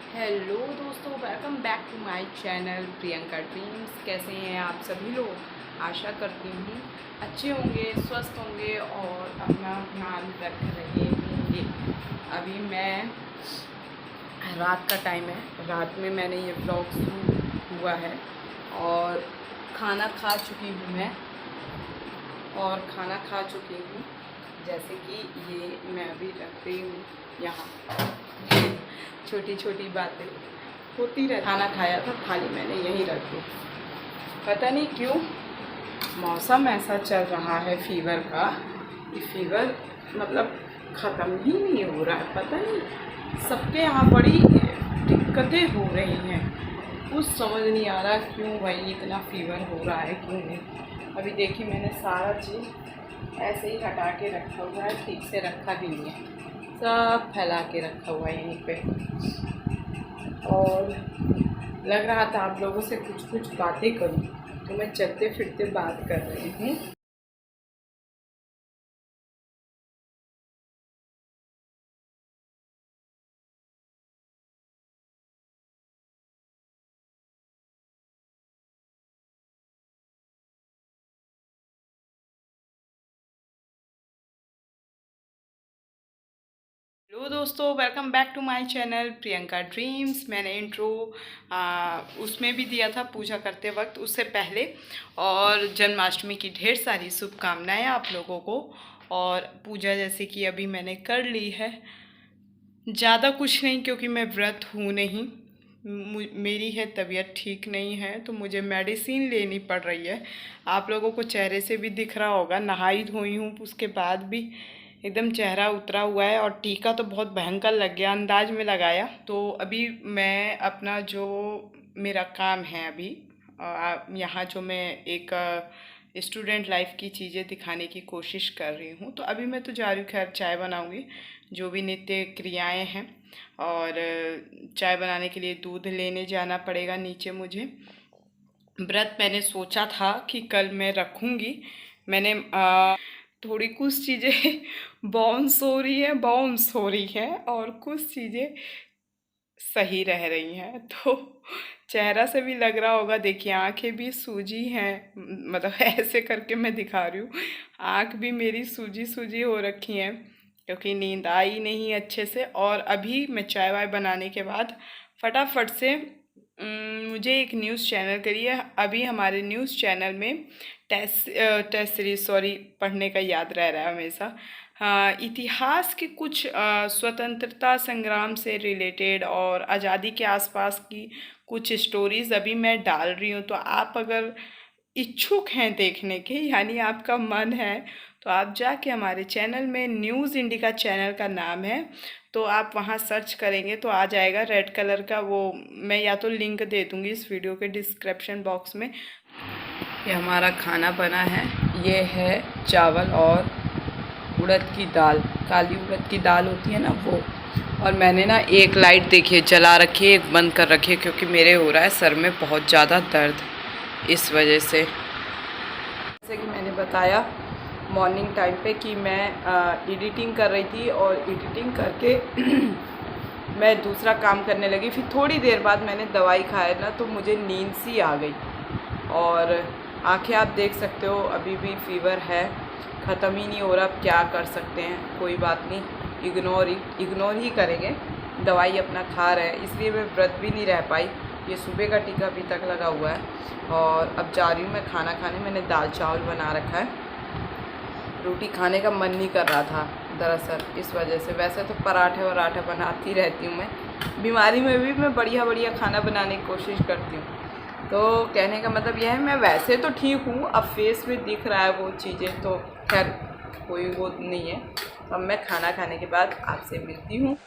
Hello दोस्तों, welcome back to my channel Priyanka dreams. कैसे हैं आप सभी लोग? आशा करती हूँ अच्छे होंगे, स्वस्थ होंगे और अपना ध्यान रख रहे होंगे। अभी मैं रात का टाइम है, रात में मैंने ये व्लॉग शुरू हुआ है और खाना खा चुकी हूँ मैं जैसे कि ये मैं अभी रख रही हूँ यहाँ। छोटी छोटी बातें होती रह। खाना खाया था, थाली मैंने यहीं रख दी। पता नहीं क्यों मौसम ऐसा चल रहा है फीवर का कि फीवर मतलब ख़त्म ही नहीं हो रहा है। पता नहीं सबके यहाँ बड़ी दिक्कतें हो रही हैं, कुछ समझ नहीं आ रहा क्यों भाई इतना फीवर हो रहा है, क्यों नहीं। अभी देखिए मैंने सारा चीज़ ऐसे ही हटा के रखा हुआ है, ठीक से रखा भी नहीं है, सब फैला के रखा हुआ है यहीं पे। और लग रहा था आप लोगों से कुछ बातें करूं, तो मैं चलते फिरते बात कर रही हूँ। हेलो दोस्तों, welcome back to my channel Priyanka dreams. मैंने इंट्रो उसमें भी दिया था पूजा करते वक्त, उससे पहले। और जन्माष्टमी की ढेर सारी शुभकामनाएं आप लोगों को। और पूजा जैसे कि अभी मैंने कर ली है, ज़्यादा कुछ नहीं क्योंकि मैं व्रत हूँ नहीं। मेरी है तबीयत ठीक नहीं है तो मुझे मेडिसिन लेनी पड़ रही है। आप लोगों को चेहरे से भी दिख रहा होगा, नहाई धोई हूँ उसके बाद भी एकदम चेहरा उतरा हुआ है। और टीका तो बहुत भयंकर लग गया, अंदाज में लगाया। तो अभी मैं अपना जो मेरा काम है अभी यहाँ जो मैं एक स्टूडेंट लाइफ की चीज़ें दिखाने की कोशिश कर रही हूँ। तो अभी मैं तो जा रही हूँ, खैर चाय बनाऊँगी, जो भी नित्य क्रियाएं हैं। और चाय बनाने के लिए दूध लेने जाना पड़ेगा नीचे मुझे। व्रत मैंने सोचा था कि कल मैं रखूँगी। मैंने थोड़ी कुछ चीज़ें बाउंस हो रही है और कुछ चीज़ें सही रह रही हैं। तो चेहरा से भी लग रहा होगा, देखिए आंखें भी सूजी हैं, मतलब ऐसे करके मैं दिखा रही हूँ, आंख भी मेरी सूजी सूजी हो रखी हैं क्योंकि नींद आई नहीं अच्छे से। और अभी मैं चाय वाय बनाने के बाद फटाफट से मुझे एक न्यूज़ चैनल करी है। अभी हमारे न्यूज़ चैनल में टेस्ट सीरीज पढ़ने का याद रह रहा है हमेशा। हाँ, इतिहास के कुछ स्वतंत्रता संग्राम से रिलेटेड और आज़ादी के आसपास की कुछ स्टोरीज़ अभी मैं डाल रही हूँ। तो आप अगर इच्छुक हैं देखने के, यानी आपका मन है, तो आप जाके हमारे चैनल में, न्यूज़ इंडिका चैनल का नाम है, तो आप वहाँ सर्च करेंगे तो आ जाएगा रेड कलर का। वो मैं या तो लिंक दे दूँगी इस वीडियो के डिस्क्रिप्शन बॉक्स में। ये हमारा खाना बना है, ये है चावल और उड़द की दाल, काली उड़द की दाल होती है ना वो। और मैंने ना एक लाइट देखिए जला रखी है, एक बंद कर रखी है क्योंकि मेरे हो रहा है सर में बहुत ज़्यादा दर्द, इस वजह से। जैसे कि मैंने बताया मॉर्निंग टाइम पे कि मैं एडिटिंग कर रही थी और एडिटिंग करके मैं दूसरा काम करने लगी। फिर थोड़ी देर बाद मैंने दवाई खाया ना तो मुझे नींद सी आ गई। और आंखें आप देख सकते हो अभी भी फीवर है, ख़त्म ही नहीं हो रहा। अब क्या कर सकते हैं, कोई बात नहीं, इग्नोर ही करेंगे। दवाई अपना खा रहे हैं, इसलिए मैं व्रत भी नहीं रह पाई। ये सुबह का टीका अभी तक लगा हुआ है। और अब जा रही हूँ मैं खाना खाने। मैंने दाल चावल बना रखा है, रोटी खाने का मन नहीं कर रहा था दरअसल, इस वजह से। वैसे तो पराठे वराठे बनाती रहती हूँ मैं, बीमारी में भी मैं बढ़िया बढ़िया खाना बनाने की कोशिश करती हूँ। तो कहने का मतलब यह है, मैं वैसे तो ठीक हूँ, अब फेस में दिख रहा है वो चीज़ें, तो खैर कोई वो नहीं है। अब मैं खाना खाने के बाद आपसे मिलती हूँ।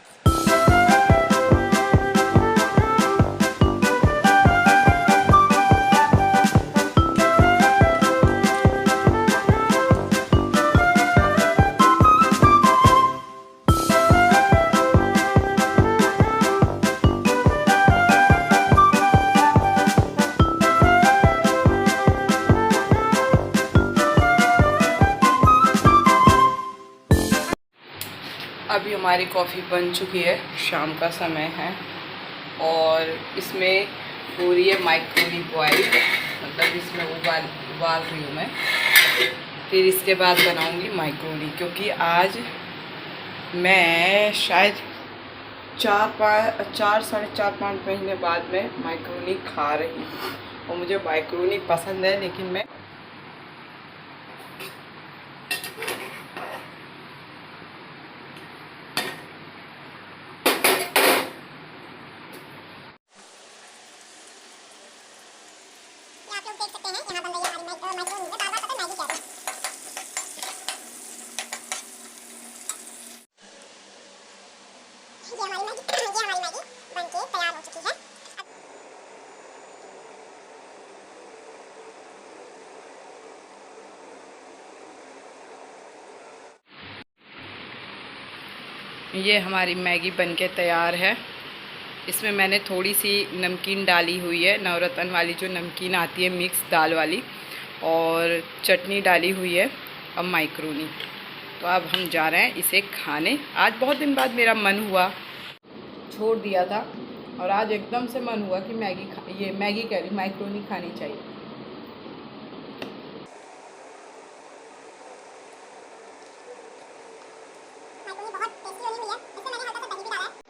अभी हमारी कॉफ़ी बन चुकी है, शाम का समय है और इसमें हो रही है माइक्रोनी बॉयल, मतलब इसमें उबाल रही हूँ मैं। फिर इसके बाद बनाऊँगी माइक्रोनी, क्योंकि आज मैं शायद 4 साढ़े 4 5 महीने बाद में माइक्रोनी खा रही हूँ। और मुझे माइक्रोनी पसंद है, लेकिन मैं आप लोग देख सकते हैं यहाँ बन रही है हमारी माइक्रोनी। मैं बार-बार पता मैगी कह रही हूँ। ये हमारी मैगी बन के तैयार हो चुकी है। ये हमारी मैगी बनके तैयार है। इसमें मैंने थोड़ी सी नमकीन डाली हुई है, नवरत्न वाली जो नमकीन आती है मिक्स दाल वाली, और चटनी डाली हुई है। अब माइक्रोनी, तो अब हम जा रहे हैं इसे खाने। आज बहुत दिन बाद मेरा मन हुआ, छोड़ दिया था, और आज एकदम से मन हुआ कि मैगी कह रही, माइक्रोनी खानी चाहिए। माइक्रोनी बहुत टेस्टी बनी हुई है। इसमें मैंने हल्का सा दही भी डाला है।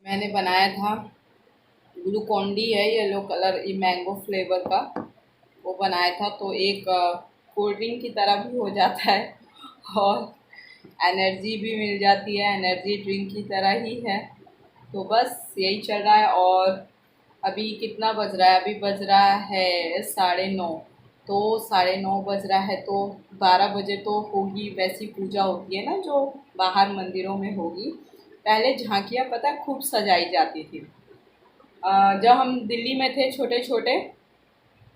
मैंने बनाया था ग्लूकॉन-डी है येलो कलर, ये मैंगो फ्लेवर का, वो बनाया था। तो एक कोल्ड ड्रिंक की तरह भी हो जाता है और एनर्जी भी मिल जाती है, एनर्जी ड्रिंक की तरह ही है। तो बस यही चल रहा है। और अभी कितना बज रहा है? अभी बज रहा है 9:30। तो 9:30 बज रहा है, तो 12 बजे तो होगी वैसी पूजा होती है ना जो बाहर मंदिरों में होगी। पहले झांकियाँ पता है खूब सजाई जाती थी। जब हम दिल्ली में थे छोटे छोटे,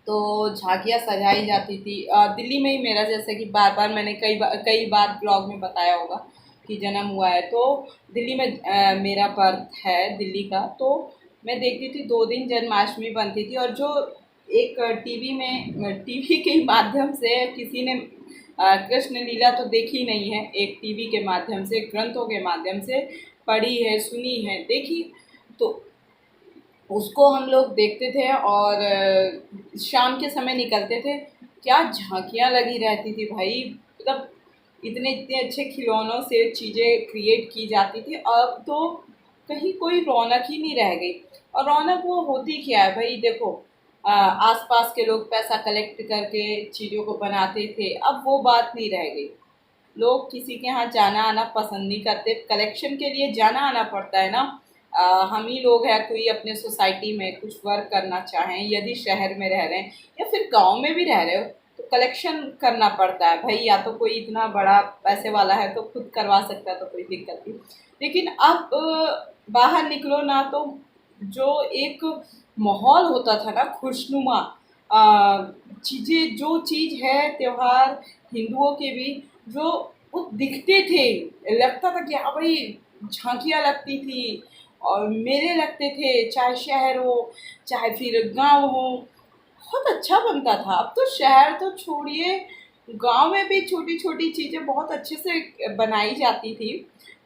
तो झांकियाँ सजाई जाती थी। दिल्ली में ही मेरा, जैसे कि बार बार मैंने कई बार ब्लॉग में बताया होगा कि जन्म हुआ है, तो दिल्ली में मेरा बर्थ है दिल्ली का। तो मैं देखती थी 2 दिन जन्माष्टमी बनती थी, और जो एक टीवी के माध्यम से किसी ने कृष्ण लीला तो देखी नहीं है, एक टीवी के माध्यम से, ग्रंथों के माध्यम से पढ़ी है, सुनी है, देखी, तो उसको हम लोग देखते थे। और शाम के समय निकलते थे, क्या झांकियाँ लगी रहती थी भाई, मतलब इतने इतने अच्छे खिलौनों से चीज़ें क्रिएट की जाती थी। अब तो कहीं कोई रौनक ही नहीं रह गई। और रौनक वो होती क्या है भाई, देखो आसपास के लोग पैसा कलेक्ट करके चीज़ों को बनाते थे, अब वो बात नहीं रह गई। लोग किसी के यहाँ जाना आना पसंद नहीं करते, कलेक्शन के लिए जाना आना पड़ता है ना। हम ही लोग हैं, कोई अपने सोसाइटी में कुछ वर्क करना चाहें, यदि शहर में रह रहे हैं या फिर गांव में भी रह रहे हो, तो कलेक्शन करना पड़ता है भाई। या तो कोई इतना बड़ा पैसे वाला है तो खुद करवा सकता है, तो कोई दिक्कत नहीं। लेकिन अब बाहर निकलो ना, तो जो एक माहौल होता था ना खुशनुमा, चीज़ें, जो चीज़ है त्यौहार हिंदुओं के भी, जो वो दिखते थे, लगता था कि हाँ भाई, झांकियाँ लगती थी और मेले लगते थे, चाहे शहर हो चाहे फिर गांव हो, बहुत अच्छा बनता था। अब तो शहर तो छोड़िए, गांव में भी छोटी छोटी चीज़ें बहुत अच्छे से बनाई जाती थी।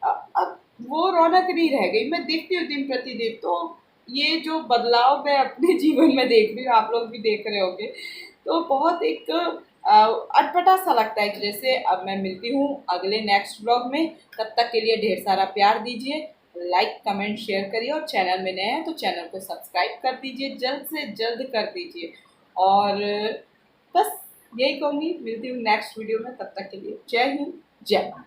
अब वो रौनक नहीं रह गई, मैं देखती हूँ दिन प्रतिदिन। तो ये जो बदलाव मैं अपने जीवन में देख रही हूँ, आप लोग भी देख रहे होंगे, तो बहुत एक अटपटा सा लगता है कि जैसे। अब मैं मिलती हूँ अगले नेक्स्ट ब्लॉग में, तब तक के लिए ढेर सारा प्यार दीजिए, लाइक कमेंट शेयर करिए, और चैनल में नए हैं तो चैनल को सब्सक्राइब कर दीजिए, जल्द से जल्द कर दीजिए। और बस यही कहूँगी, मिलती हूँ नेक्स्ट वीडियो में, तब तक के लिए जय हिंद, जय भारत।